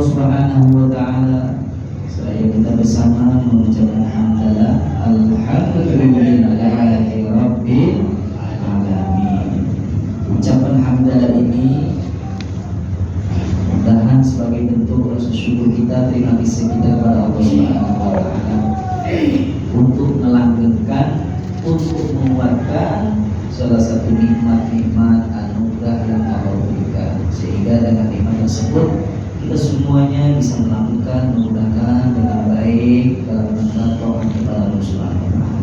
Subhanahu wa taala, saya kita bersama mengucapkan hamdalah alhamdulillahi rabbil alamin. Ucapan hamdalah ini mudah-mudahan sebagai bentuk rasa syukur kita, terima kasih kita kepada Allah Subhanahu wa taala untuk melanggengkan, untuk menguatkan salah satu nikmat-nikmat anugerah yang Allah berikan, sehingga dengan nikmat tersebut kita semuanya bisa melakukan, menggunakan dengan baik dalam rangka taat kepada Allah Subhanahu wa taala.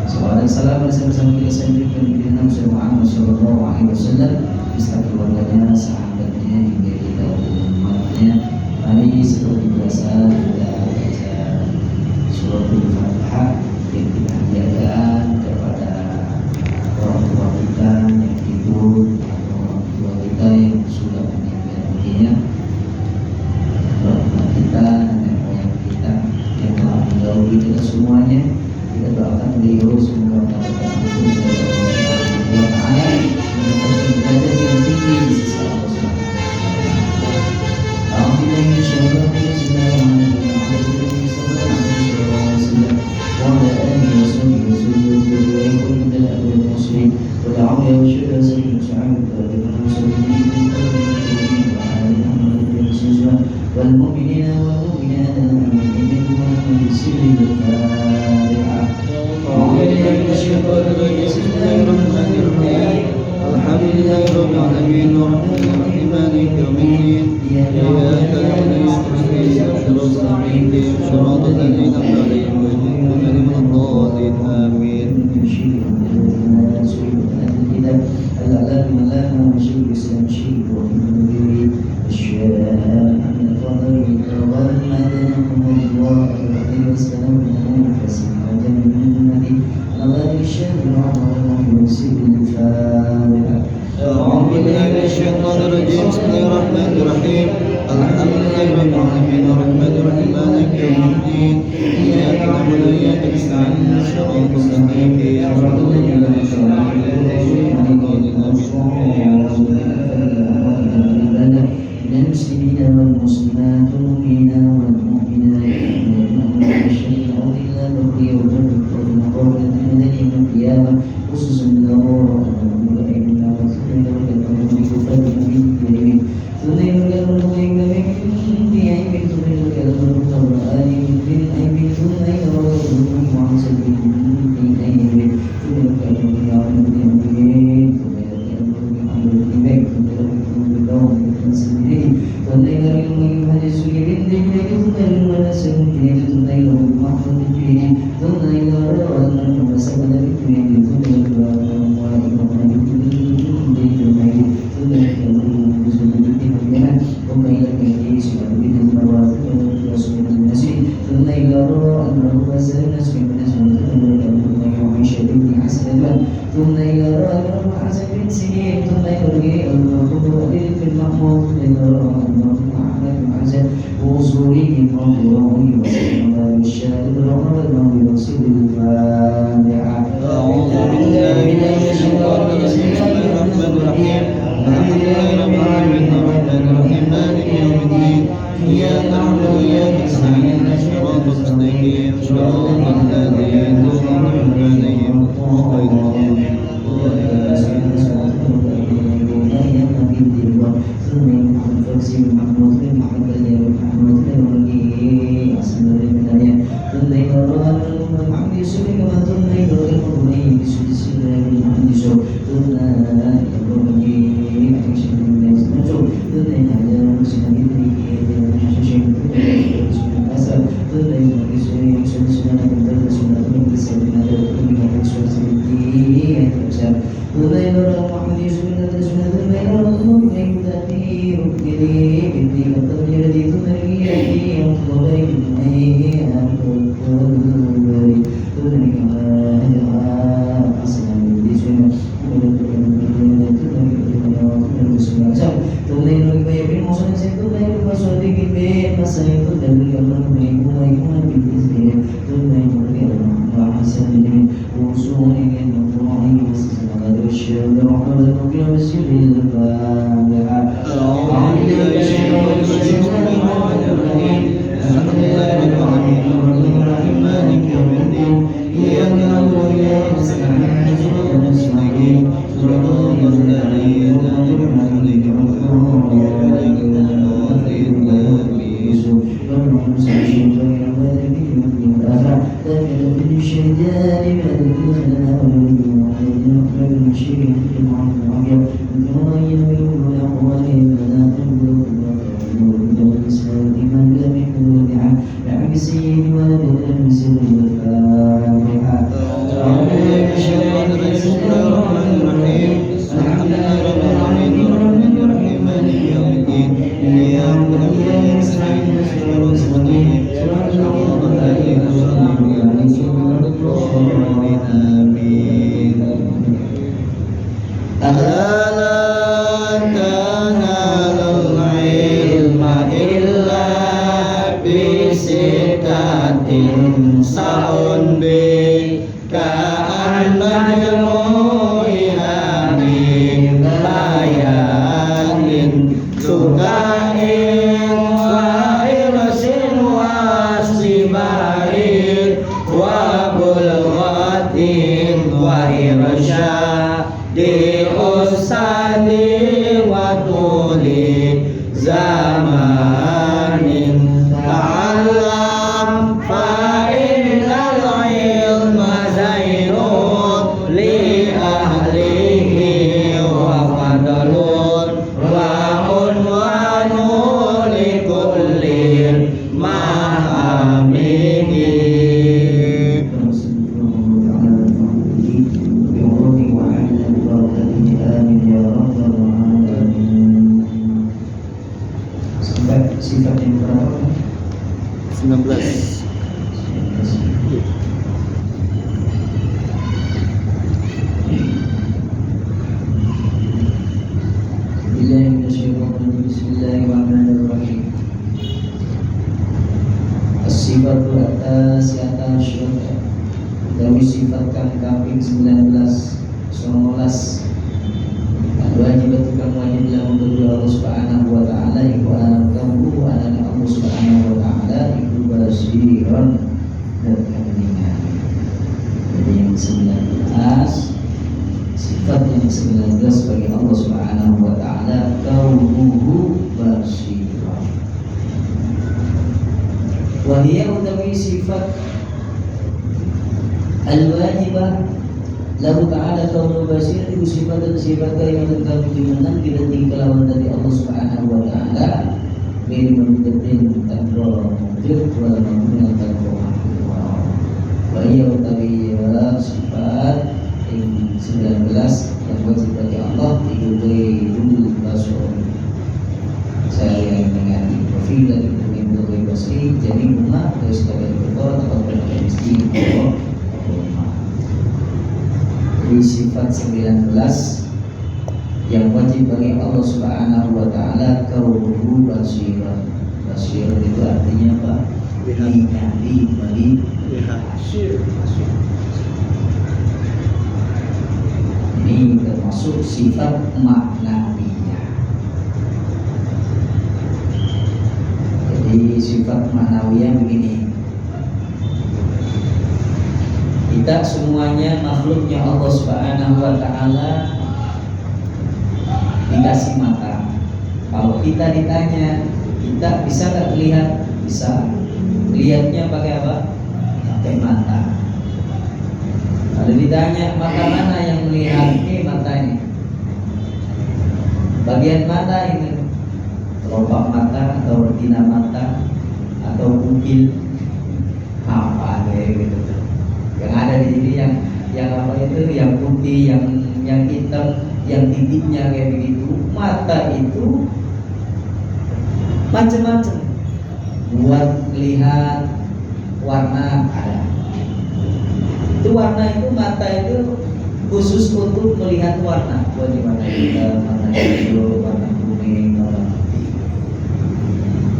Salawat dan salam bersama kita sendiri kepada Nabi Muhammad sallallahu alaihi wasallam, beserta keluarganya, sahabatnya hingga kita umatnya. Mari seperti biasa kita baca surah Al-Fatihah yang kita hadiahkan kepada orang tua kita yang hidup atau orang tua kita yang sudah meninggal dunia, orang tua kita, nenek moyang kita yang telah mendahului kita semuanya. Kita doakan beliau semoga mendapatkan ampun dari Allah Subhanahu wa taala, mendapatkan derajat yang tinggi di sisi Allah Subhanahu wa taala. Alhamdulillah, insyaallah, والمؤمنين والمؤمنات المؤمنين والمسلمين الفاتحة. أعوذ بالله من الشيطان الرجيم. بسم الله الرحمن الرحيم. الحمد لله رب العالمين الرحمن الرحيم مالك يوم الدين إياك نعبد وإياك نستعين صراط الذين أنعمت عليهم غير المغضوب عليهم ولا الضالين آمين. الأعلام واللام والشرك والسلام الشرك والنبي الشام من الفضل ومدنكم الله عليه وسلم فسمع جنتي الله الشام وعظم وسر الفاتحة. أعوذ بالله من الشيطان الرجيم. بسم الله الرحمن الرحيم. الحمد لله رب العالمين الرحمن الرحيم مالك يوم الدين إياك نعبد وإياك نستعين صراط المستقيم صراط الذين أنعمت عليهم من المسلمين والمسلمات والمؤمنين والمؤمنات والمؤمنات والشهيد أعوذ بالله من الرياء والجهل والمقام من يوم القيامة خصوصا من الله وملائكته وثم يرجع بكفر من ثم يرجع ثم إلى رأى حسب سنين ثم يرجع الخطوة في المحمود إلى رأى أحمد حسن وصوله مغفوره وسلم الشاهد الرحمن وصل الفاتحة. أعوذ بالله من الشيطان الرجيم. بسم الله الرحمن الرحيم. الحمد لله رب العالمين الرحمن الرحيم مالك يوم الدين إياك نعبد وإياك نستعين صراط المستقيم صراط الذين أنعمت عليهم غير المغضوب Saun bi ka'an majmu'iha min bayanin sugain wa irsin wa sibarin wa bulghatin wa irsyadi usadi wa tuli zamanin ta'allam fa'innal ilma zainun li ahlihi wa fadlun wa unwanun li kullin ma'amini. Sifat yang berapa? 19. Bismillahirrahmanirrahim. As-sifatu atas syurga Dawi sifatkan kaping 19 Al-wajibatu kang wajib lahum kedua Allah subhanahu wa ta'ala iku anakamu anana Allah subhanahu wa ta'ala iku basiran dan kebeningan. Jadi yang 19 sifat yang 19 bagi Allah subhanahu wa ta'ala kaunuhu basiran. Wahia utawi sifat al-wajibah lahu ta'ala kaunu basir itu sifat dan sifat kalimat kami dimenang tidak tingkalawan dari Allah subhanahu wa ta'ala min muddatin tanro mujud wal mamnun tanro wa iya utawi sifat yang 19 yang wajib bagi Allah itu dulu basur saya yang mengganti profil dari Ibnu Basri jadi rumah terus sebagai ketua atau bermesti di sifat 19 yang wajib bagi Allah subhanahu wa ta'ala kaunuhu basirah. Basirah itu artinya apa? Melihat. Ini termasuk sifat maknawiyah. Jadi sifat maknawiyah begini, kita semuanya makhluknya Allah subhanahu wa ta'ala dikasih mata. Kalau kita ditanya, kita bisa nggak melihat? Bisa. Lihatnya pakai apa? Pakai mata. Kalau ditanya mata mana yang melihat? Ini mata ini. Bagian mata ini, kelopak mata atau retina mata atau pupil apa gitu. Yang ada di sini yang apa itu, yang putih, yang hitam, yang titiknya kayak begitu. Mata itu macam-macam. Buat melihat warna ada. Itu warna itu, mata itu khusus untuk melihat warna. Buat di warna hitam, warna hijau, warna kuning, warna putih.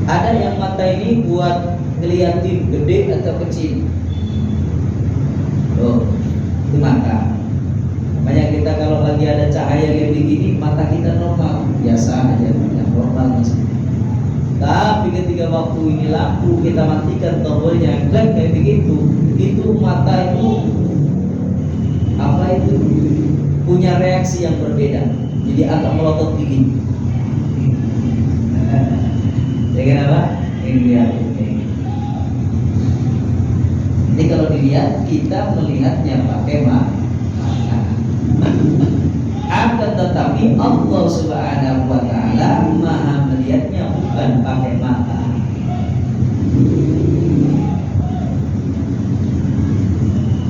Ada yang mata ini buat ngeliatin gede atau kecil. Oh, itu mata. Makanya kita kalau lagi ada cahaya kayak begini, mata kita normal, biasa aja, yang normal masih. Tapi ketika waktu ini lampu kita matikan tombolnya yang black kayak begitu, itu mata itu apa itu punya reaksi yang berbeda. Jadi agak melotot begini. Ya kenapa? Ini lihat. Ini kalau dilihat kita melihatnya pakai mata. Akan tetapi Allah subhanahu wa ta'ala maha melihatnya bukan pakai mata.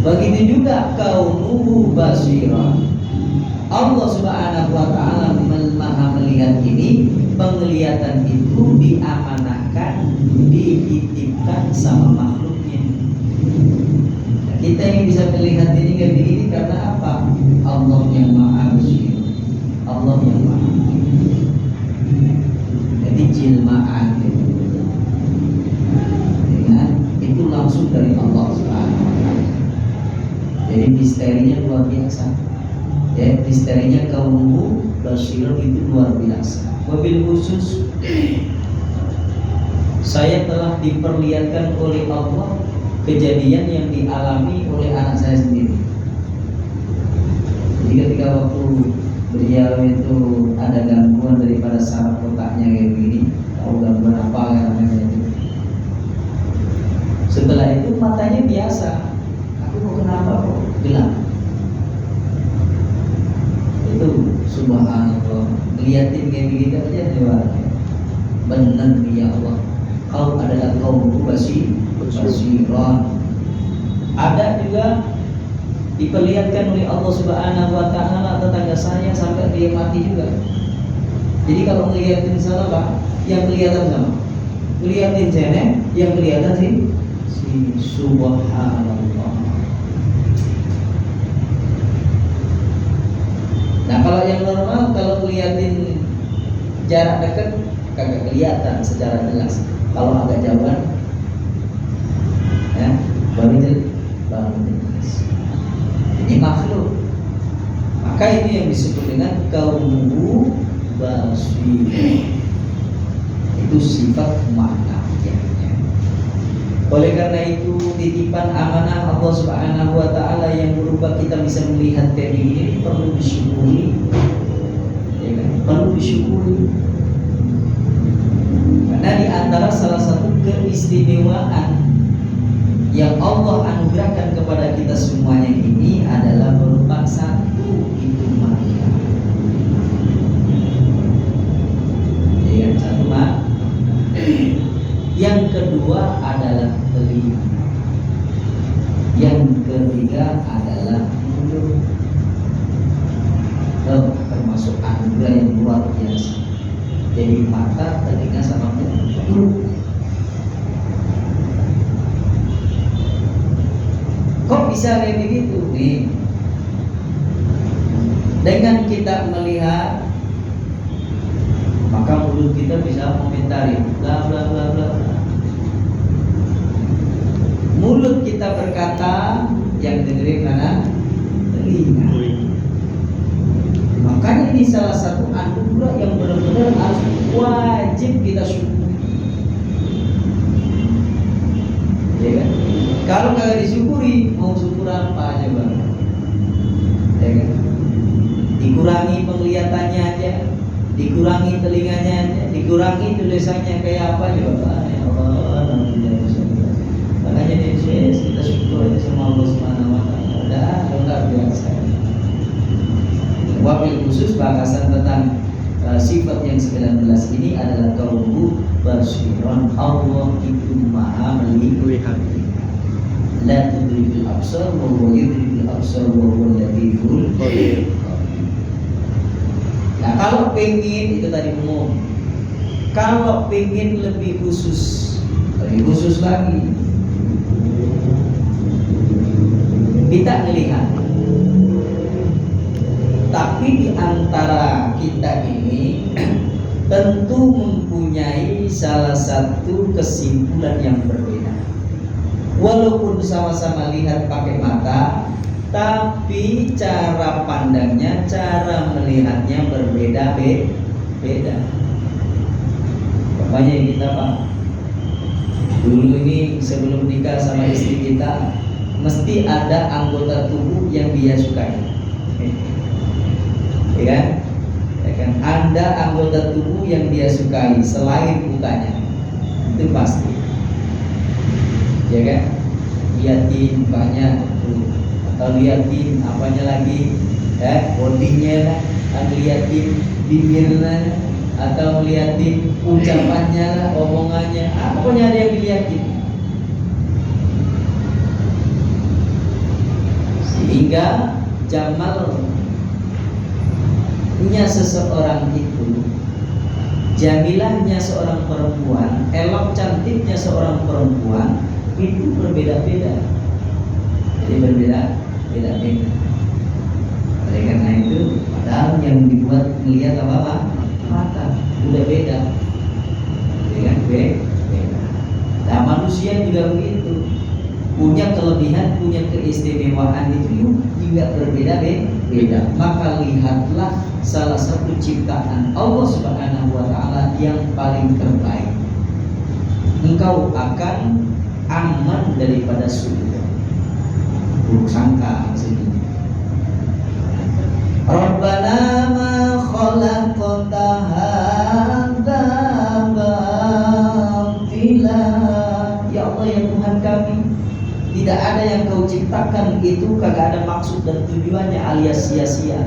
Begitu juga kaunuhu basira. Allah subhanahu wa ta'ala maha melihat ini. Penglihatan itu diamanahkan dititipkan sama makhluknya. Nah, kita yang bisa melihat ini kayak begini karena apa? Allah yang maha basir, Allah yang maha. Jadi jilmaan itu langsung dari Allah Subhanahu wa Ta'ala. Jadi misterinya luar biasa. Ya, misterinya kaum basirun itu luar biasa. Wabil khusus saya telah diperlihatkan oleh Allah kejadian yang dialami oleh anak saya sendiri. Jadi ketika waktu beliau itu ada gangguan daripada saraf otaknya kayak begini, tahu gangguan apa namanya itu. Setelah itu matanya biasa. Aku kok kenapa kok gelap? Itu subhanallah. Lihatin kayak begitu aja coba. Benar ya Allah. Kau adalah kaum basiran. Ada juga diperlihatkan oleh Allah Subhanahu wa Ta'ala tetangga saya sampai dia mati juga. Jadi kalau ngeliatin sana Pak, yang kelihatan sama, ngeliatin sana, yang kelihatan sih subhanallah. Nah kalau yang normal, kalau ngeliatin jarak dekat kagak kelihatan secara jelas. Kalau agak jauhan, ya baru jelas. Ini makhluk. Maka ini yang disebut dengan kaum basir. Itu sifat makna. Oleh karena itu titipan amanah Allah Subhanahu wa Ta'ala yang berubah kita bisa melihat kayak begini perlu disyukuri, ya kan? Perlu disyukuri. Karena di antara salah satu keistimewaan yang Allah anugerahkan kepada kita semuanya ini adalah berupa satu itu mata. Ya, satu mata. Yang kedua adalah telinga. Yang ketiga adalah mulut. Termasuk anugerah yang luar biasa. Jadi mata, telinga sama mulut. Kok bisa kayak begitu nih? Dengan kita melihat, maka mulut kita bisa komentari bla bla bla bla. Mulut kita berkata, yang dengerin mana? Telinga. Makanya ini salah satu anugerah yang benar-benar harus wajib kita syukuri. Ya kan? Kalau nggak disyukuri, mau syukur apa aja bang? Ya kan? Dikurangi penglihatannya aja, dikurangi telinganya aja, dikurangi tulisannya kayak apa juga. Ya Allah, makanya kita syukur aja sama Allah Subhanahu wa Ta'ala. Udah luar biasa. Wabil khusus bahasan tentang sifat yang 19 ini adalah kaum basirun. Allah itu maha melihat. La tudrikul absar wa huwa yudrikul absar wa huwa latiful khabir. Nah kalau pengen itu tadi umum. Kalau pengen lebih khusus lagi, kita melihat. Tapi di antara kita ini tentu mempunyai salah satu kesimpulan yang berbeda. Walaupun sama-sama lihat pakai mata, tapi cara pandangnya, cara melihatnya berbeda. Makanya kita Pak, dulu ini sebelum nikah sama istri kita, mesti ada anggota tubuh yang dia sukai. Ya kan? Ada anggota tubuh yang dia sukai selain mukanya, itu pasti. Ya kan? Liatin mukanya atau liatin apanya lagi, bodinya lah, atau liatin bibirnya, atau liatin ucapannya lah, omongannya, pokoknya ada yang diliatin. Sehingga jamalnya seseorang itu, jamilahnya seorang perempuan, elok cantiknya seorang perempuan itu berbeda-beda. Jadi berbeda-beda. Oleh karena itu, padahal yang dibuat melihat apa? Mata. Udah beda. Dengan beda. Nah, manusia juga begitu. Punya kelebihan, punya keistimewaan itu juga berbeda-beda. Maka lihatlah salah satu ciptaan Allah Subhanahu wa taala yang paling terbaik. Engkau akan aman daripada surga. Buruk sangka maksudnya. Rabbana ma khalaqta hadza batila. Ya Allah, ya Tuhan kami, tidak ada yang kau ciptakan itu kagak ada maksud dan tujuannya alias sia-sia.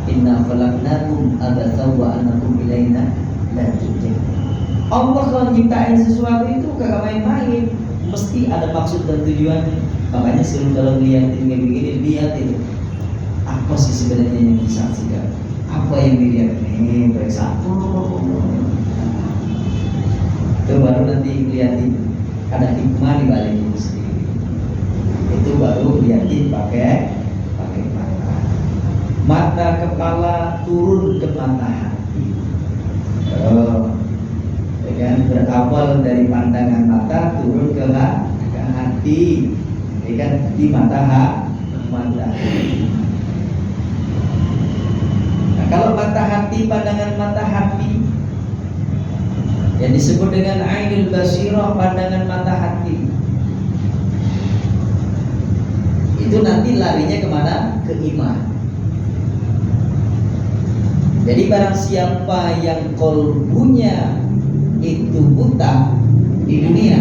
Inna khalaqnakum abatha wa annakum ilaina la turja'un. Allah kalau nyiptain sesuatu itu kagak main-main, mesti ada maksud dan tujuannya. Makanya selalu kalau lihatin kayak begini, lihat itu apa sih sebenarnya yang disaksikan, apa yang dilihat ini baik satu. Itu baru nanti lihatin ada hikmah di balik itu sendiri. Itu baru lihatin pakai mata kepala turun ke mata hati. Ya kan, berawal dari pandangan mata turun ke hati. Ya kan, di mata hati. Nah, kalau mata hati, pandangan mata hati yang disebut dengan ainul basirah, pandangan mata hati, itu nanti larinya kemana? Ke iman. Jadi barang siapa yang kolbunya itu buta di dunia,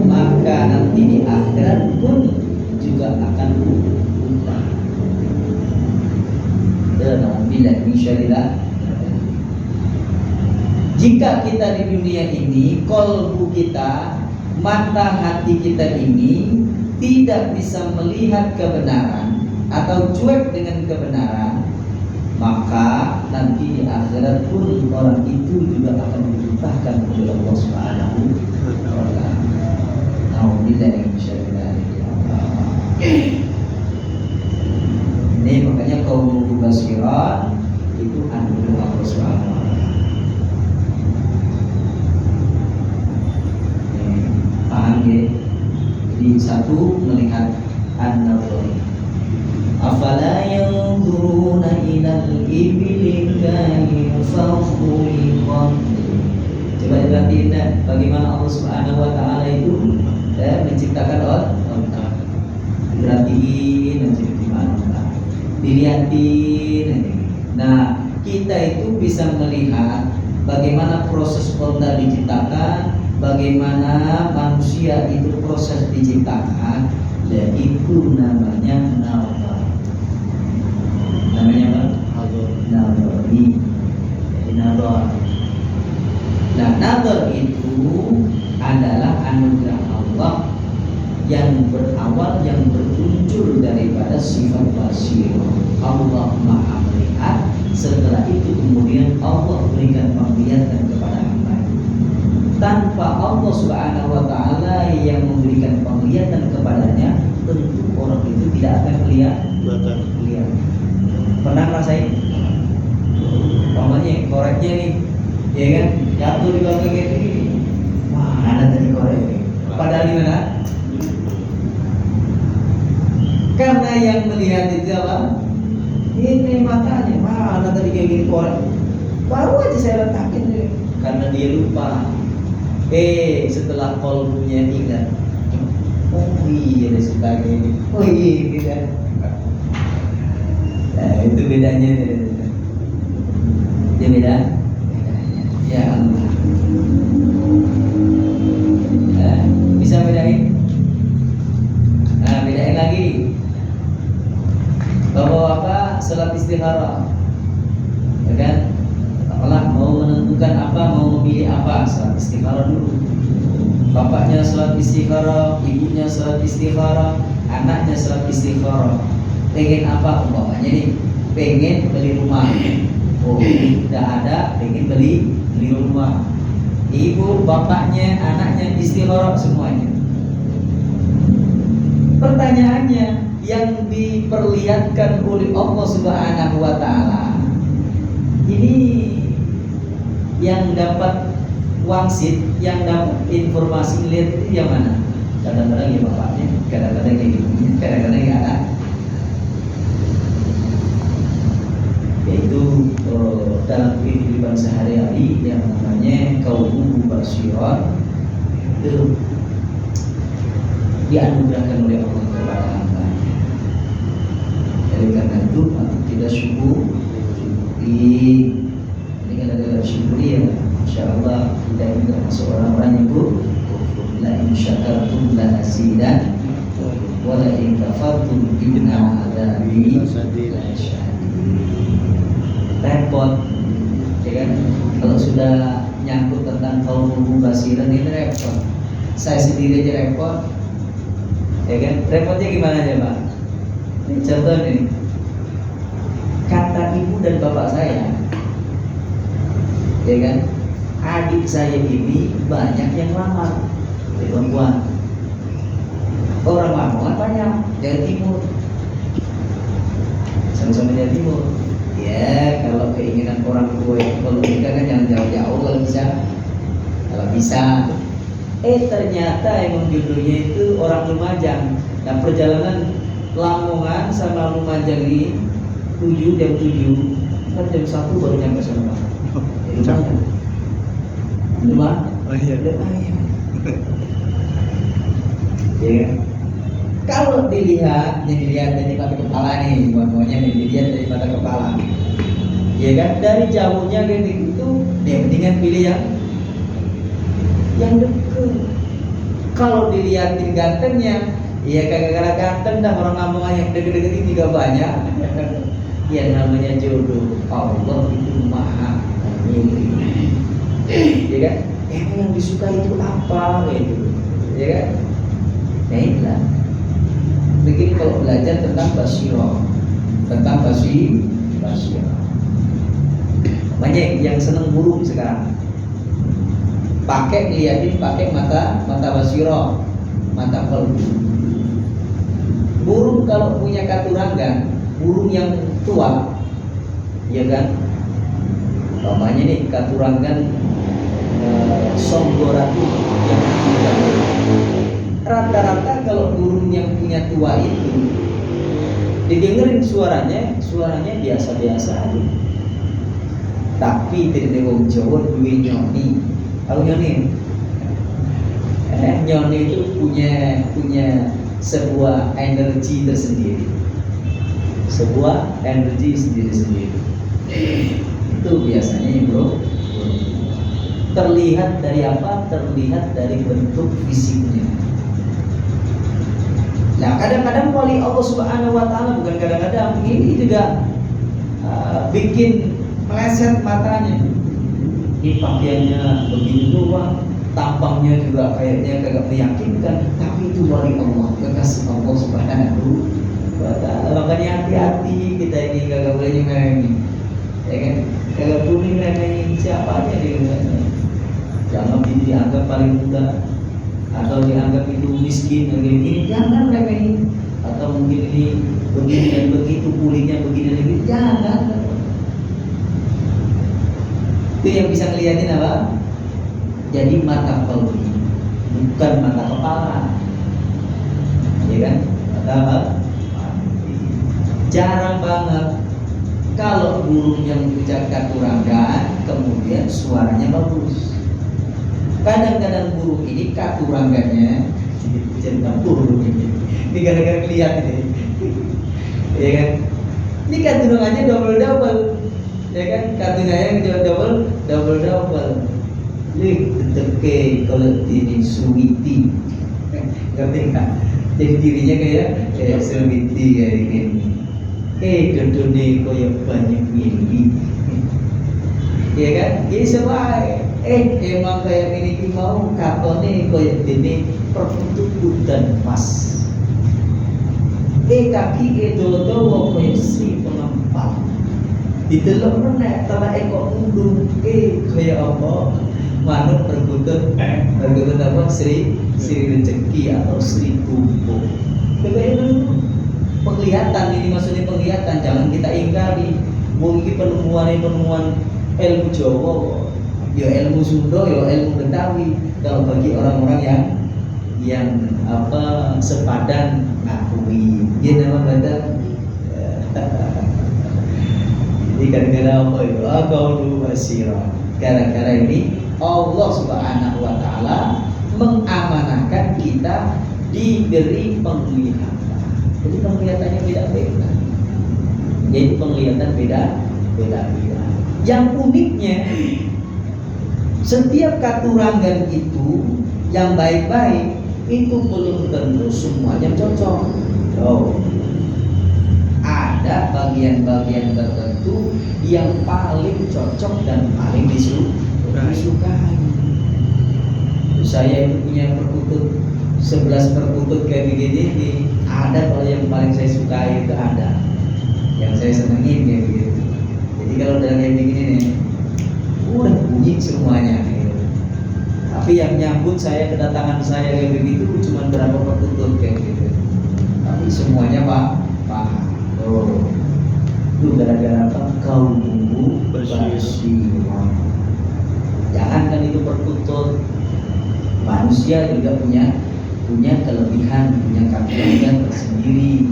maka nanti di akhirat pun juga akan buta. Dan bila insyaallah, jika kita di dunia ini, kolbu kita, mata hati kita ini tidak bisa melihat kebenaran atau cuek dengan kebenaran, maka nanti di akhirat pun orang itu juga akan dibutahkan oleh Allah Subhanahu wa taala. Alhamdulillah insyaallah. Ini makanya kaum basiran itu anugerah Allah Subhanahu wa taala. Paham ya? Jadi satu melihat an-nazar. Afala yanzuruna ilal ibli kayfa khuliqat. Coba diperhatiin bagaimana Allah Subhanahu wa taala itu menciptakan onta. Diperhatiin gimana, dilihatin. Nah, kita itu bisa melihat bagaimana proses onta diciptakan, bagaimana manusia itu proses diciptakan, dan itu namanya nazar. Namanya apa? Nazari. Jadi nazar. Nah, nazar itu adalah anugerah Allah yang berawal, yang bermuncul daripada sifat basir. Allah Maha melihat. Setelah itu kemudian Allah berikan penglihatan kepada hamba. Tanpa Allah Subhanahu wa taala yang memberikan penglihatan kepadanya, tentu orang itu tidak akan melihat. Pernah ngerasain? Umpamanya koreknya nih, ya kan? Jatuh di belakang kayak gini. Mana tadi korek? Padahal di mana? Karena yang melihat itu apa? Ini matanya. Mana tadi kayak gini korek? Baru aja saya letakin nih. Karena dia lupa. Setelah kolbunya ingat, oh iya dia suka gini, oh iya gitu. Nah, itu bedanya. Dia bedanya. Ya Allah. Nah, bisa bedain? Nah, bedain lagi. Bahwa apa? Salat istikharah. Ya kan? Apalah mau menentukan apa, mau memilih apa, salat istikharah dulu. Bapaknya salat istikharah, ibunya salat istikharah, anaknya salat istikharah. Pengen apa umpamanya nih? Pengen beli rumah. Oh, tidak ada, pengen beli rumah. ibu, bapaknya, anaknya istikharah semuanya. Pertanyaannya, yang diperlihatkan oleh Allah Subhanahu wa taala ini yang dapat wangsit, yang dapat informasi melihat itu yang mana? Kadang-kadang ya bapaknya, kadang-kadang ya ibunya, kadang-kadang ya anak. Yaitu dalam kehidupan sehari-hari yang namanya kaum basyiran itu dianugerahkan oleh Allah kepada hamba. Oleh karena itu patut kita syukuri. Ini kan ada syukuri ya, insyaallah kita ini termasuk orang-orang yang la in syakartum la azidan wa la in kafartum inna adzabi lasyadid. Repot, ya kan? Kalau sudah nyangkut tentang kaum mubasiran ini repot. Saya sendiri aja repot, ya kan? Repotnya gimana aja Pak? Ini contoh nih, kata ibu dan bapak saya, ya kan? Adik saya ini banyak yang lamar di perempuan. Orang Lamongan banyak, Jawa Timur, sama-sama Jawa Timur. Ya, kalau keinginan orang tua itu kalau nikah kan jangan jauh-jauh kalau bisa. Kalau bisa. Ternyata emang jodohnya itu orang Lumajang. Nah, perjalanan Lamongan sama Lumajang ini 7 jam 7, kan jam 1 baru nyampe sana. Lumayan. Lumayan. Ya. Kalau dilihat dari mata kepala nih, semuanya dilihat dari mata kepala, ya kan? Dari jauhnya kayak gitu, dia mendingan pilih yang deket. Kalau dilihatin gantengnya, ya kagak ganteng dah, orang Lamongan yang deket-deket ini juga banyak. Yang namanya jodoh Allah itu maha memilih, ya kan? Yang disuka itu apa, gitu, ya kan? Nah inilah. Begini kalau belajar tentang basyiroh, tentang basyiroh. Banyak yang seneng burung sekarang. Liatin pakai mata basyiroh, mata kalbu. Burung kalau punya katuranggan, burung yang tua, ya kan? Umpamanya nih katuranggan songgoratu yang tua. Rata-rata kalau burung yang punya tua itu didengerin suaranya biasa-biasa aja. Tapi dari wong Jawa duwe nyoni. Tahu nyoni? Nyoni itu punya sebuah energi tersendiri. Sebuah energi sendiri-sendiri. Itu biasanya bro. Terlihat dari apa? Terlihat dari bentuk fisiknya. Nah, kadang-kadang wali Allah Subhanahu wa taala, bukan kadang-kadang, ini juga bikin meleset matanya. Ini pakaiannya begini doang, tampangnya juga kayaknya kagak meyakinkan, tapi itu wali Allah, kekasih Allah Subhanahu wa taala. Makanya hati-hati kita ini kagak boleh nyemerin, ya kan? Kagak boleh nyemerin siapa aja dia. Jangan dianggap paling muda, atau dianggap itu miskin, begini, jangan remehin. Atau mungkin ini begini dan begitu, kulitnya begini dan begitu, jangan. Itu yang bisa ngeliatin apa? Jadi mata kalbu, bukan mata kepala, ya kan? Mata apa? Jarang banget kalau burung yang punya katuranggan kemudian suaranya bagus. Kadang-kadang burung ini katuranggannya cerita burung ini gara-gara kelihatan ini, ya kan? Ini katurangannya double, ya kan? Katurangannya double. Lih, tetep kalau ini suwiti, ngerti nggak? Jadi dirinya kayak suwiti kayak gini. Dodone koyo banyak mili, ya kan? Jadi sebaik. Emang kayak ini mau katone koyo dene peruntuk dan emas. Kaki dodo koyo si pengempal. Didelok meneh telah ekor undung koyo apa? Manuk Sri rezeki atau Sri tumpuk. Itu penglihatan, ini maksudnya penglihatan, jangan kita ingkari. Mungkin penemuan ilmu Jawa, ya ilmu Sunda, ya ilmu Betawi. Kalau bagi orang-orang yang sepadan ngakui, dia nama kata. Jadi gara-gara apa itu? Qaulu basira. Gara-gara ini Allah Subhanahu wa taala mengamanahkan kita diberi penglihatan. Jadi penglihatannya beda-beda. Jadi penglihatan beda-beda. Yang uniknya, setiap katurangan itu yang baik-baik itu belum tentu semuanya cocok. Ada bagian-bagian tertentu yang paling cocok dan paling disukai. Saya itu punya perkutut 11 perkutut kayak begini. Ada kalau yang paling saya sukai itu ada, yang saya senengin kayak begitu. Jadi kalau udah kayak begini nih, udah bunyi semuanya. Gitu. Tapi yang nyambut saya, kedatangan saya kayak begitu cuma berapa perkutut kayak gitu. Tapi semuanya paham. Itu gara-gara apa? Kau tunggu basirah. Jangankan itu perkutut, manusia juga punya kelebihan, punya kekuatan tersendiri,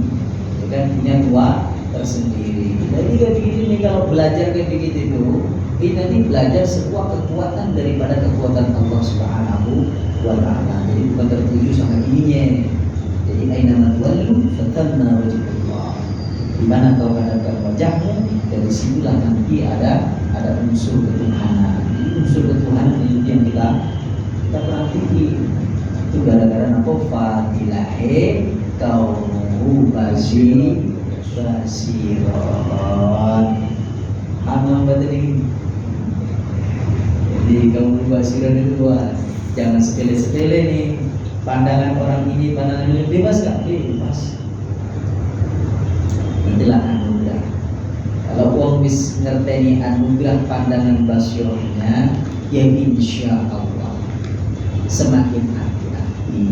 ya kan, punya tua tersendiri. Jadi kayak begini nih, kalau belajar kayak begitu itu, kita nih belajar sebuah kekuatan daripada kekuatan Allah Subhanahu wa taala. Jadi bukan tertuju sama ininya. Jadi aina tuwallu fatamma wajhullah. Di mana kau hadapkan wajahmu, dari situlah nanti ada unsur ketuhanan. Jadi unsur ketuhanan itu yang kita perhatikan. Itu gara-gara apa? Fadilahe kaunuhu basiron. Amal batin ini. Jadi kaunuhu basiron itu luas. Jangan sepele-sepele nih. Pandangan orang ini, pandangan ini, bebas gak? Bebas. Itulah anugerah. Kalau orang bisa ngerteni anugerah pandangan basyirahnya, ya insya Allah semakin hati-hati,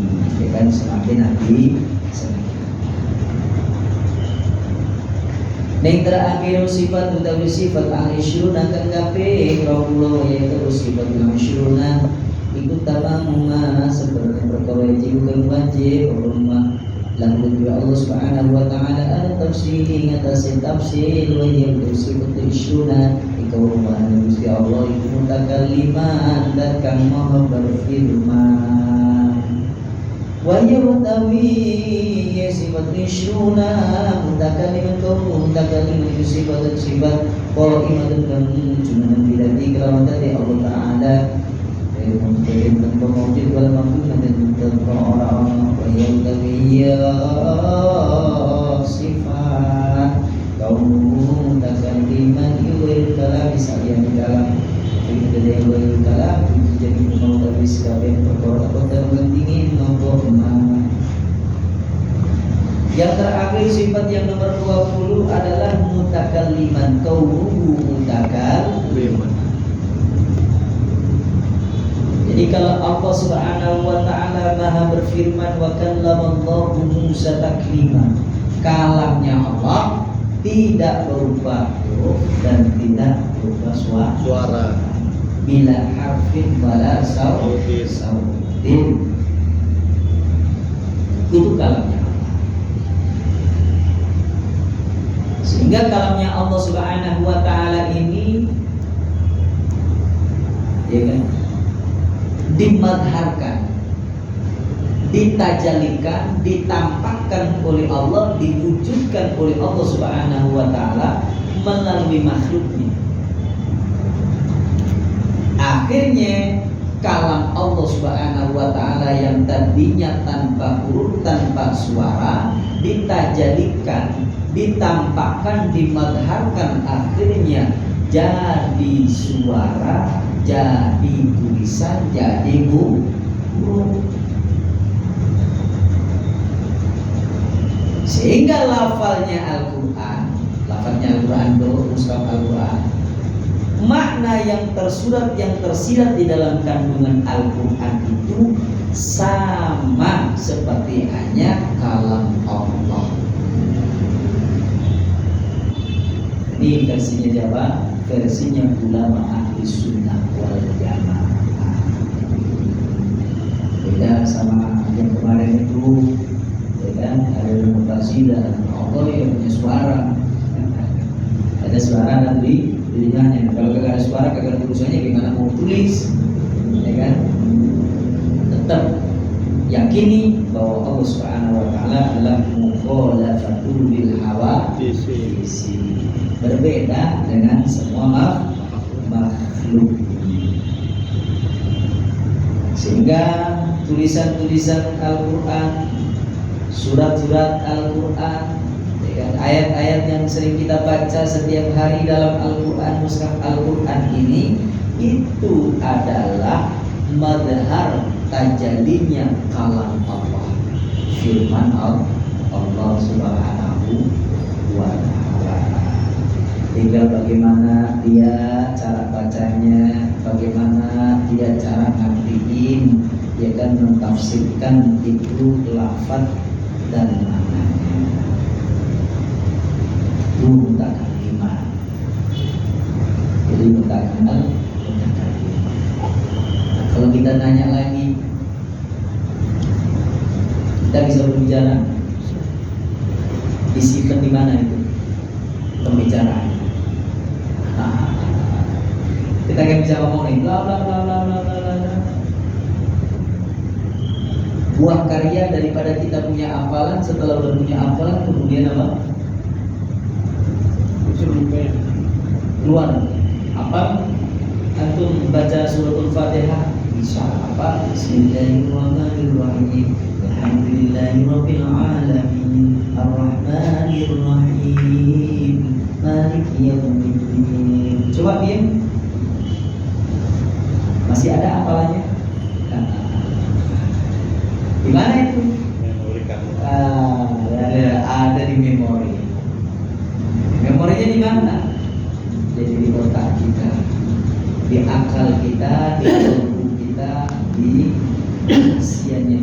ya kan, semakin hati. Yang terakhir sifat utawi sifat al-isyruna kang kaping 20 yaitu sifat al-isyruna iku tamamuma sebenarnya perkara wajib rumah lamun juga Allah Subhanahu wa taala ada tafsir ngatasi tafsir wa yang sifat al-isyruna iku rumah Gusti Allah iku mutakalliman dan kang maha berfirman wa yutawi sifat isyruna mutakalliman mutakalliman sifat qaimatun kang cuma tidak dikelawan dari Allah taala mungkin pemujud wal mampu dan orang-orang yang tawiyya sifat kaum mutakalliman yuwil kalam saya di dalam dari yuwil kalam jadi mau habis kabeh perkara terpenting nomor. Yang terakhir sifat yang nomor 20 adalah mutakalliman kaumuhu mutakalliman. Jadi kalau Allah Subhanahu wa taala Maha berfirman wa kallamallahu Musa taklima, kalamnya Allah tidak berubah huruf dan tidak berubah suara. Bila harfin wala sautin. Itu kalamnya Allah. Sehingga kalamnya Allah Subhanahu wa taala ini, ya kan, dimadharkan, ditajalikan, ditampakkan oleh Allah, diwujudkan oleh Allah Subhanahu wa taala melalui makhluknya. Akhirnya kalam Allah Subhanahu wa taala yang tadinya tanpa huruf, tanpa suara, ditajalikan, ditampakkan, dimadharkan, akhirnya jadi suara, jadi tulisan, jadi huruf. Sehingga lafalnya Al-Quran itu mushaf Al-Quran makna yang tersurat, yang tersirat di dalam kandungan Al-Quran itu sama seperti hanya kalam Allah. Ini versinya Jawa, versinya ulama ahli sunnah wal jamaah. Beda sama yang kemarin itu, ya kan? Ada yang Mu'tazilah, Allah yang punya suara. Ada suara dan pilihannya. Kalau kagak ada suara, kagak ada urusannya, gimana mau tulis, ya kan? Tetap yakini bahwa Allah Subhanahu wa taala adalah mukhalafatul bil hawa isi. Berbeda dengan semua makhluk. Sehingga tulisan-tulisan Al-Qur'an, surat-surat Al-Qur'an, ayat-ayat yang sering kita baca setiap hari dalam Al-Qur'an, mushaf Al-Qur'an ini, itu adalah madhar tajallinya kalam Allah, firman Allah Subhanahu wa ta'ala. Tinggal bagaimana dia cara bacanya, bagaimana dia cara ngertiin, dia kan mentafsirkan itu lafaz dan maknanya. Itu mutakalimah. Jadi mutakalimah. Nah, kalau kita nanya lagi, kita bisa berbicara, disimpan di mana itu pembicaraan? Nah, kita kan bisa ngomong nih, bla bla bla bla bla bla bla. Buah karya daripada kita punya hafalan, setelah udah punya hafalan kemudian apa? Keluar apa? Antum baca suratul Fatihah bisa apa? Bismillahirrahmanirrahim. Alhamdulillahirabbil alamin. Arrahmanirrahim. Maliki yaumiddin. Coba diam. Masih ada hafalannya? Di mana itu? Memori kamu. Ada di memori. Memorinya di mana? Jadi di otak kita, di akal kita, di tubuh kita, di usianya.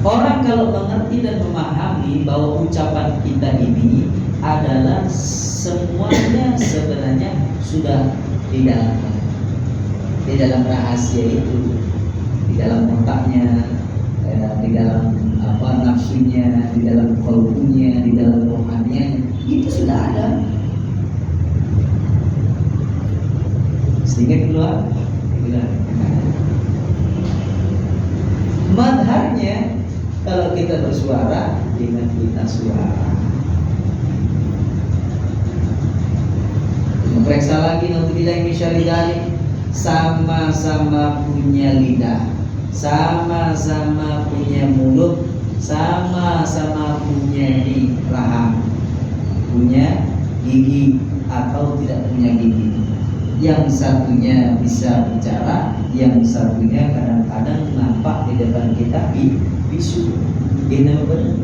Orang kalau mengerti dan memahami bahwa ucapan kita ini adalah semuanya sebenarnya sudah di dalam rahasia itu, di dalam otaknya, di dalam nafsunya, di dalam qalbunya, di dalam rohanianya, itu sudah ada. Sehingga keluar. Madharnya kalau kita bersuara dengan kita suara. Memeriksa lagi naudzubillahi min syarri dzalik. Sama-sama punya lidah, sama-sama punya mulut, sama-sama punya rahang, punya gigi atau tidak punya gigi. Yang satunya bisa bicara, yang satunya kadang-kadang nampak di depan kita bisu. Ini benar.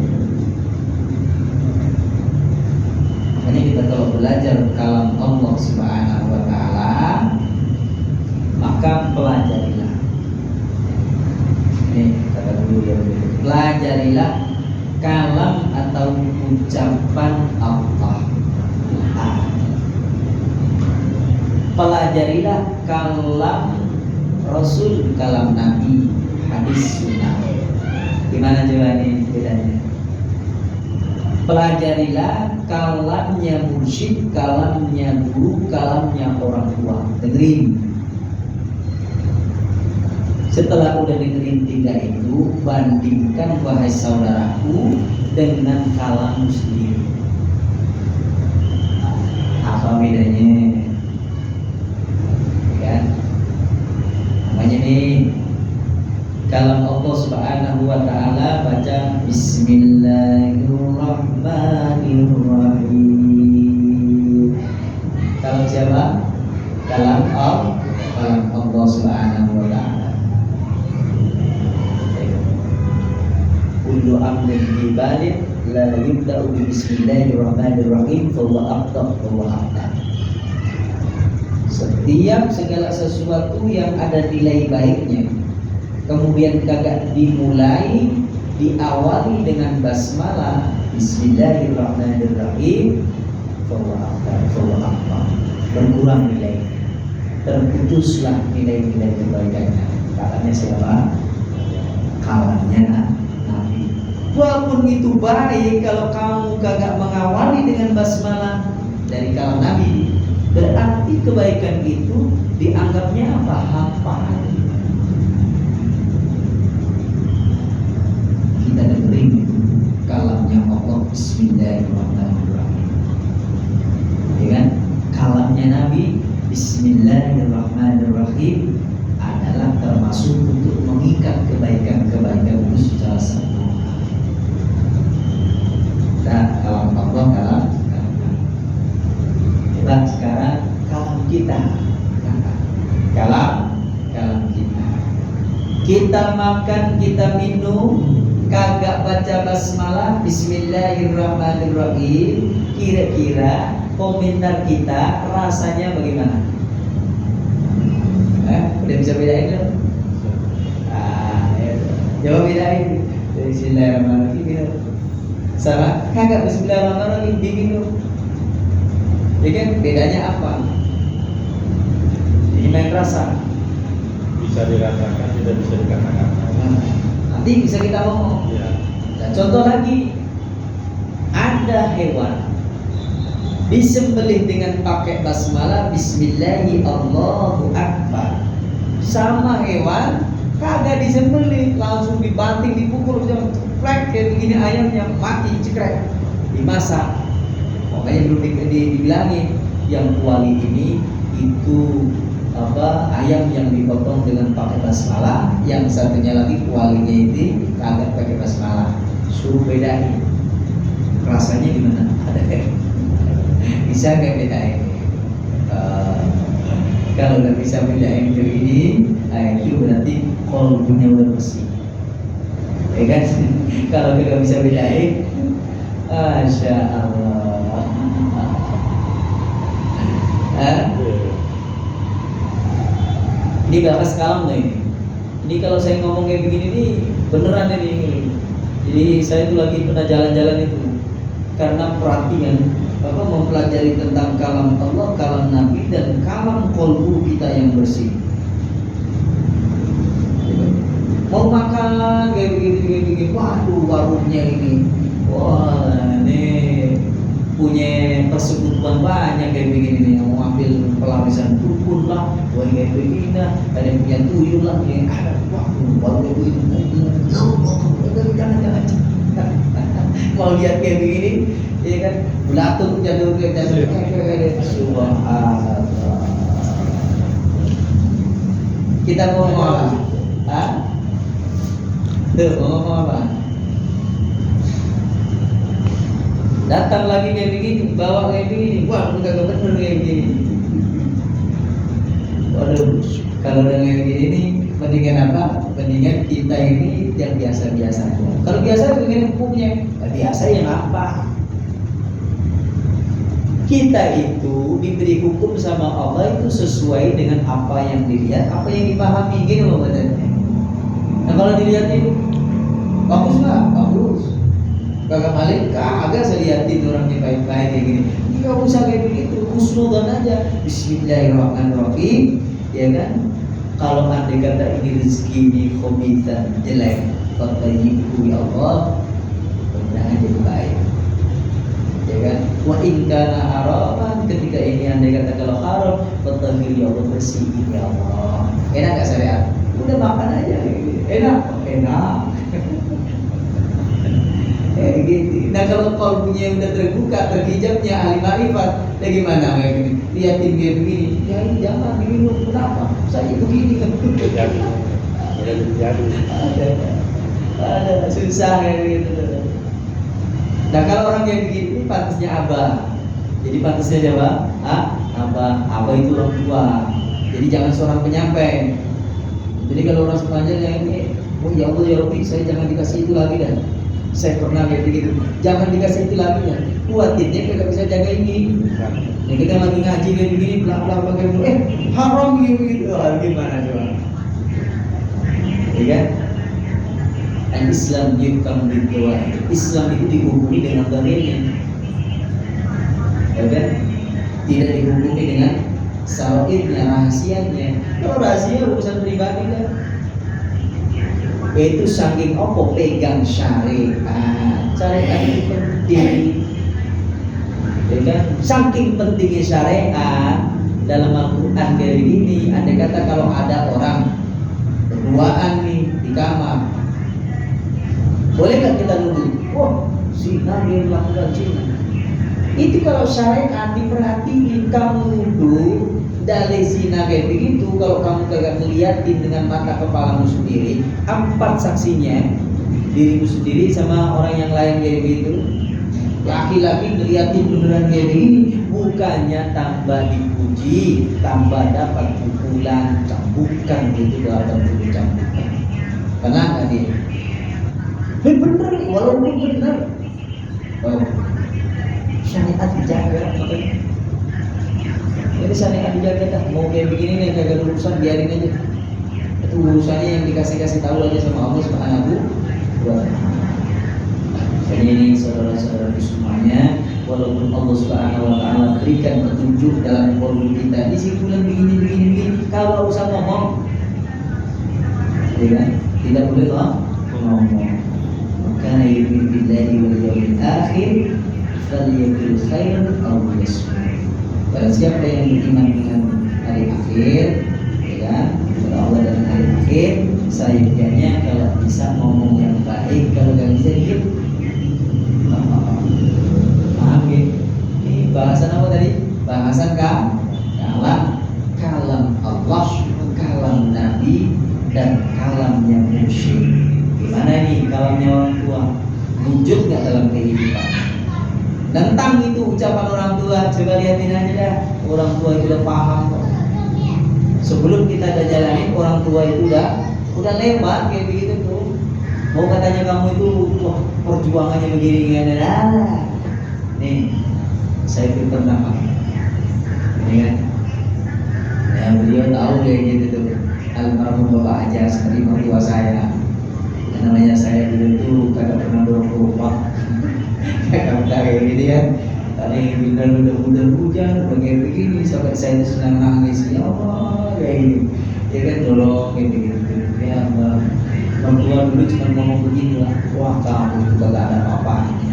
Makanya kita kalau belajar kalam Allah Subhanahu wa taala, maka pelajarilah. Ini kata guru yang berikut. Pelajarilah kalam atau ucapan Allah. Pelajarilah kalam Rasul, kalam Nabi, hadis sunnah. Gimana coba ini bedanya? Pelajarilah kalamnya mursyid, kalamnya guru, kalamnya orang tua. Dengerin. Setelah udah dengerin tiga itu, bandingkan wahai saudaraku dengan kalammu sendiri. Apa bedanya? Kan? Namanya nih, kalam Allah Subhanahu wa taala baca Bismillahirrahmanirrahim. Kalam siapa? Kalam Allah Subhanahu wa taala. Kullu amrin bibalin la yubda'u bi bismillahirrahmanirrahim fa huwa aqta fa huwa aqta. Setiap segala sesuatu yang ada nilai baiknya kemudian kagak dimulai diawali dengan basmalah bismillahirrahmanirrahim fa huwa aqta fa huwa aqta, berkurang nilai, terputuslah nilai-nilai kebaikannya. Katanya siapa? Kalamnya Nabi. Walaupun itu baik, kalau kamu kagak mengawali dengan basmalah dari kalam Nabi, berarti kebaikan itu dianggapnya apa? Hampa. Kita dengerin kalamnya Allah, bismillahirrahmanirrahim, ya kan? Kalamnya Nabi, bismillahirrahmanirrahim, adalah termasuk untuk mengikat kebaikan-kebaikan itu secara sempurna. Dan kalam Allah, kalam. Nah, sekarang kalam kita, kalam kita. Kita makan, kita minum, kagak baca basmalah, bismillahirrahmanirrahim, kira-kira komentar kita rasanya bagaimana? Udah bisa bedain kan? Ya. Coba bedain. Bismillahirrahmanirrahim sama kagak bismillahirrahmanirrahim diminum. Ya kan? Bedanya apa? Ini main rasa. Bisa dirasakan, tidak bisa dikatakan. Nanti bisa kita ngomong. Ya. Nah, contoh lagi, ada hewan disembelih dengan pakai basmalah bismillahi Allahu akbar. Sama hewan kagak disembelih, langsung dibanting, dipukul, jangan cekrek kayak begini, ayamnya mati cekrek, dimasak. Makanya belum dibilangin yang kuali ini itu apa, ayam yang dipotong dengan pakai basmalah, yang satunya lagi kualinya itu kagak pakai basmalah. Suruh bedain rasanya gimana? Ada bisa nggak bedain? Kalau nggak bisa bedain kayak ini, itu berarti kolbunya udah bersih, ya kan? Kalau nggak bisa bedain, masya Allah. Ini bahas kalam nih. Ini kalau saya ngomong kayak begini nih beneran ini. Jadi saya itu lagi pernah jalan-jalan itu karena perhatian mempelajari tentang kalam Allah, kalam Nabi, dan kalam kolbu kita yang bersih. Mau makan kayak begini, waduh warungnya ini, wah ini punya persekutuan banyak kayak begini nih, yang mau ambil pelarisan dukun lah, wah kayak begini, ada yang punya tuyul lah, yang ada, waduh baru kayak begini, jangan mau lihat kayak begini. Iya kan, belatung jadul subhanallah. Kita mau ngomong apa? Tuh, mau ngomong apa? Datang lagi kayak begini, bawa kayak begini, wah kagak bener kayak begini. Waduh, kalau dengan kayak begini mendingan apa? Mendingan kita ini yang biasa-biasa aja. Kalau biasa begini hukumnya, biasa yang apa? Kita itu diberi hukum sama Allah itu sesuai dengan apa yang dilihat, apa yang dipahami, gini loh badannya. Nah kalau dilihat itu bagus nggak? Bagus. Kagak balik, kagak saya liatin orangnya baik-baik kayak gini. Nggak usah kayak begitu, husnudzon aja. Bismillahirrahmanirrahim, ya kan? Kalau andai kata ini rezeki ini khobitan jelek, fatayyibu ya Allah, mudah-mudahan jadi baik. Ya kan? Wa in kana haraman, ketika ini andai kata kalau haram, fatahhir ya Allah, bersihin ya Allah. Enak enggak syariat? Udah makan aja. Enak. Gitu. Nah kalau kalbunya udah terbuka, terhijabnya ahli ma'rifat, ya gimana kayak gini? Liatin dia begini, ya ini jangan diminum, kenapa? Saya begini kan. Ada susah kayak gitu. Nah kalau orang yang begini ini pantasnya abah. Jadi pantasnya siapa? Abah itu orang tua. Jadi jangan seorang penyampaian. Jadi kalau orang sepanjang yang ini, oh ya Allah ya Rabbi, saya jangan dikasih itu lagi dah. Saya pernah kayak begitu. Jangan dikasih itu lagunya. Kuatinnya kagak bisa jaga ini. Nah, kita lagi ngaji kayak begini, pelan-pelan pakai haram gitu. Oh, gimana coba? Ya kan? Islam yukam bidawah. Islam itu dihubungi dengan dalilnya. Ya kan? Tidak dihubungi dengan sarairnya, rahasianya. Kalau rahasia urusan pribadi kan. Itu saking opo pegang syariat. Syariat itu penting. Ya kan? Saking pentingnya syariat dalam Al-Quran kayak begini. Andai kata kalau ada orang berduaan nih di kamar, boleh nggak kita nunggu? Wah, si Nabi melakukan zina. Itu kalau syariat diperhatiin, kamu nuduh dari zina kayak begitu. Kalau kamu kagak ngeliatin dengan mata kepalamu sendiri, 4 saksinya, dirimu sendiri sama orang yang lain kayak begitu. Laki-laki ngeliatin beneran kayak begini, bukannya tambah dipuji, tambah dapat pukulan, cambukan gitu, 80 cambukan. Pernah nggak dia? Bener, walaupun bener. Oh, syariat dijaga, makanya. Jadi syariat dijaga dah. Mau kayak begini nih kagak ada urusan, biarin aja. Itu urusannya yang dikasih tahu aja sama Allah Subhanahu wa Ta'ala. Jadi ini saudara-saudara semuanya, walaupun Allah Subhanahu wa Ta'ala berikan petunjuk dalam Quran kita, disebutkan begini, kalau usah ngomong, ya kan? Tidak boleh ngomong. Karena yu'minu billahi wal yawmil akhir, falyaqul khairan aw liyasmut. Barang siapa yang beriman dengan hari akhir, ya kan, kepada Allah dan hari akhir, sayangnya kalau bisa ngomong yang baik, kalau nggak bisa diam. Paham ya? Ini bahasan apa tadi? Bahasan kalam Allah, kalam Nabi, dan kalamnya musyrik. Gimana nih kalamnya orang tua? Wujud nggak dalam kehidupan? Tentang itu ucapan orang tua, coba lihatin aja dah. Orang tua itu udah paham kok. Sebelum kita udah jalanin, orang tua itu udah lewat kayak begitu tuh. Mau katanya kamu itu wah, perjuangannya begini ada. Nih, saya pernah Pak. Ini kan, ya beliau tahu kayak gitu tuh. Almarhum Bapak Ajas, tadi mertua saya. Namanya saya dulu tuh kagak pernah dorong gerobak. Kagak kayak gini kan. Tadi bener udah hujan, udah kayak begini, sampai saya itu senang nangis. Ya Allah, kayak gini. Dia kan dorong kayak begitu. Ya mertua dulu cuma ngomong begini lah. Wah kamu itu kagak ada apa-apanya.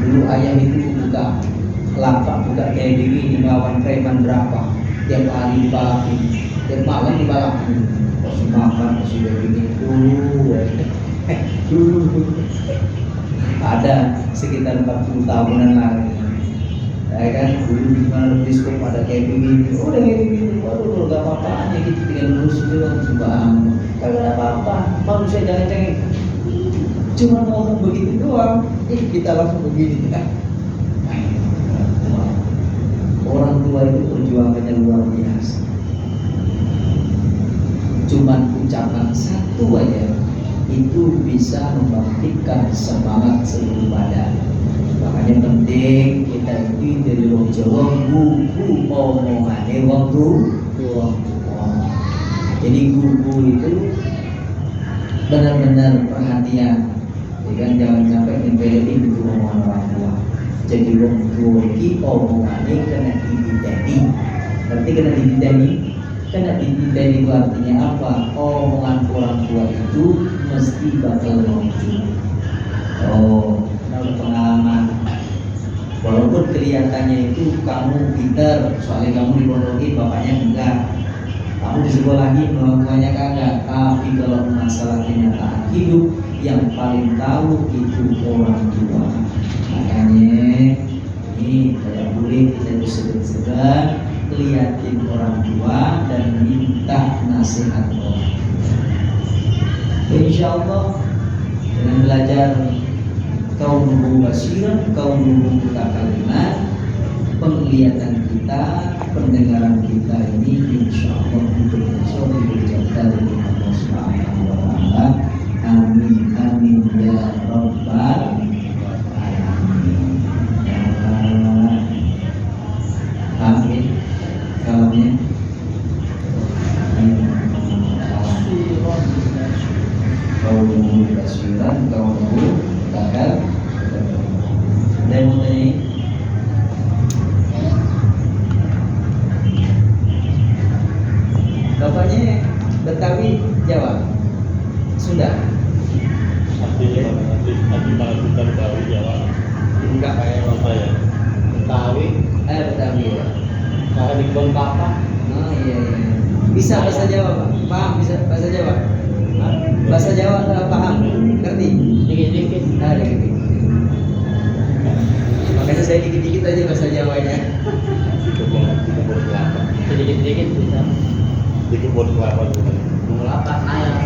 Dulu ayah itu buka lapak, buka kayak begini, melawan preman berapa. Tiap hari dibalakin, tiap malam dibalakin. Kasih makan, kasih begini dulu. Ada sekitar 40 tahunan lagi. Ya kan, dulu di mana diskop ada kayak begini, udah kayak begini, waduh gak apa-apa aja gitu, tinggal lurus doang, cobaan. Kagak ada apa-apa, manusia jangan-jangan cuma ngomong begitu doang, kita langsung begini. Orang tua itu perjuangannya luar biasa. Cuman ucapan satu aja itu bisa membangkitkan semangat seluruh badan. Makanya penting kita itu dari wong Jawa buku omongane wong tua. Jadi buku itu benar-benar perhatian. Jangan sampai nempelin buku omongan orang tua. Jadi wong tua iki omongane kena dididani. Berarti kena dididani. Kena dididani itu artinya apa? Omongan orang tua itu mesti bakal muncul. Oh, kalau pengalaman, walaupun kelihatannya itu kamu pinter, soalnya kamu dipondokin, bapaknya enggak, kamu disekolahin, orang tuanya kagak. Tapi kalau masalah kenyataan hidup, yang paling tahu itu orang tua. Makanya ini tidak boleh kita segan-segan liatin orang tua dan minta nasihat orang. Insya Allah dengan belajar kaum basiran, kaum mutakallimat, penglihatan kita, pendengaran kita ini insya Allah untuk bisa dijaga oleh Allah Subhanahu wa Ta'ala. Amin amin ya namanya? Kaunuhu basyiran, kaunuhu takal. Ada yang mau tanya? Bapaknya Betawi, Jawa, Sunda? Artinya nanti malah kita Betawi Jawa. Enggak kayak Apa ya? Betawi, Betawi ya. cara di kebun kakak. Oh iya iya. Bisa bahasa Jawa, Pak? Paham bisa bahasa Jawa? Bahasa Jawa paham? Ngerti? Dikit-dikit. Dikit-dikit. Makanya saya dikit-dikit aja bahasa Jawanya. Di kebun kelapa. Sedikit-dikit bisa. Di kebun kelapa juga. Kelapa ayam.